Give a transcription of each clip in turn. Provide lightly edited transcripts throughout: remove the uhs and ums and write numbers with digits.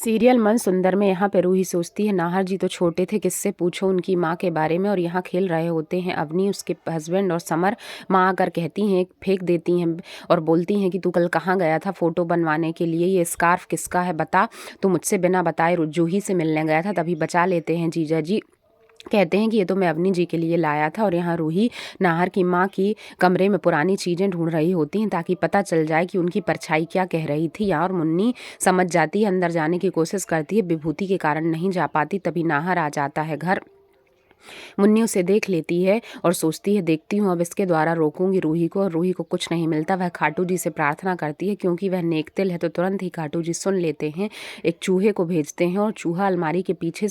Serial मन सुंदर में यहाँ पे रूही सोचती है नाहर जी तो छोटे थे, किससे पूछो उनकी माँ के बारे में। और यहाँ खेल रहे होते हैं अवनी, उसके हस्बैंड और समर। माँ आकर कहती हैं, फेंक देती हैं और बोलती हैं कि तू कल कहाँ गया था फ़ोटो बनवाने के लिए, ये स्कार्फ किसका है बता। तू मुझसे बिना बताए जूही से मिलने गया था। तभी बचा लेते हैं जीजा जी, कहते हैं कि ये तो मैं अवनी जी के लिए लाया था। और यहाँ रूही नाहर की माँ की कमरे में पुरानी चीज़ें ढूंढ रही होती हैं ताकि पता चल जाए कि उनकी परछाई क्या कह रही थी। यहाँ और मुन्नी समझ जाती है, अंदर जाने की कोशिश करती है, विभूति के कारण नहीं जा पाती। तभी नाहर आ जाता है घर। मुन्नी उसे देख लेती है और सोचती है, देखती हूँ अब इसके द्वारा रोकूंगी रूही को। और रूही को कुछ नहीं मिलता। वह खाटू जी से प्रार्थना करती है, क्योंकि वह नेकतिल है तो तुरंत ही खाटू जी सुन लेते हैं। एक चूहे को भेजते हैं और चूहा अलमारी के पीछे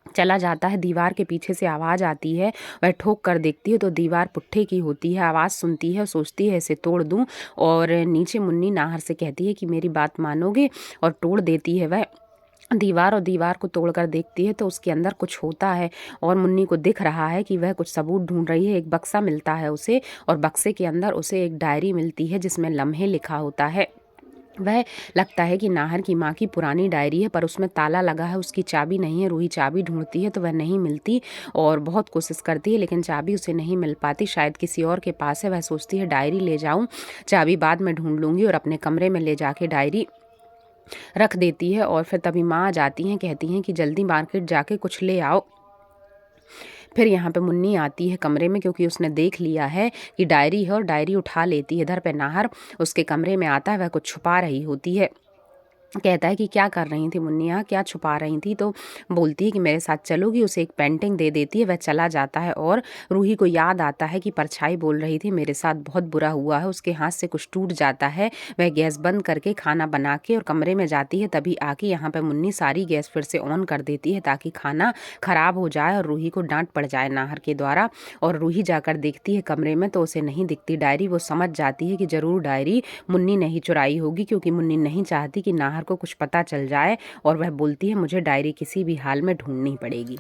चला जाता है। दीवार के पीछे से आवाज़ आती है। वह ठोक कर देखती है तो दीवार पुट्ठे की होती है। आवाज़ सुनती है, सोचती है इसे तोड़ दूं। और नीचे मुन्नी नाहर से कहती है कि मेरी बात मानोगे, और तोड़ देती है वह दीवार। और दीवार को तोड़कर देखती है तो उसके अंदर कुछ होता है और मुन्नी को दिख रहा है कि वह कुछ सबूत ढूंढ रही है। एक बक्सा मिलता है उसे, और बक्से के अंदर उसे एक डायरी मिलती है जिसमें लम्हे लिखा होता है। वह लगता है कि नाहर की माँ की पुरानी डायरी है, पर उसमें ताला लगा है, उसकी चाबी नहीं है। रूही चाबी ढूंढती है तो वह नहीं मिलती और बहुत कोशिश करती है, लेकिन चाबी उसे नहीं मिल पाती। शायद किसी और के पास है। वह सोचती है डायरी ले जाऊं, चाबी बाद में ढूंढ लूंगी। और अपने कमरे में ले जाके डायरी रख देती है। और फिर तभी माँ आ जाती हैं, कहती हैं कि जल्दी मार्केट जाके कुछ ले आओ। फिर यहाँ पे मुन्नी आती है कमरे में, क्योंकि उसने देख लिया है कि डायरी है, और डायरी उठा लेती है। इधर पे नाहर उसके कमरे में आता है। वह कुछ छुपा रही होती है। कहता है कि क्या कर रही थी मुन्निया, क्या छुपा रही थी। तो बोलती है कि मेरे साथ चलोगी। उसे एक पेंटिंग दे देती है। वह चला जाता है और रूही को याद आता है कि परछाई बोल रही थी मेरे साथ बहुत बुरा हुआ है। उसके हाथ से कुछ टूट जाता है। वह गैस बंद करके खाना बना के और कमरे में जाती है। तभी आके यहाँ पे मुन्नी सारी गैस फिर से ऑन कर देती है ताकि खाना खराब हो जाए और रूही को डांट पड़ जाए नाहर के द्वारा। और रूही जाकर देखती है कमरे में तो उसे नहीं दिखती डायरी। वो समझ जाती है कि जरूर डायरी मुन्नी नहीं चुराई होगी, क्योंकि मुन्नी नहीं चाहती कि नाहर को कुछ पता चल जाए। और वह बोलती है मुझे डायरी किसी भी हाल में ढूंढनी पड़ेगी।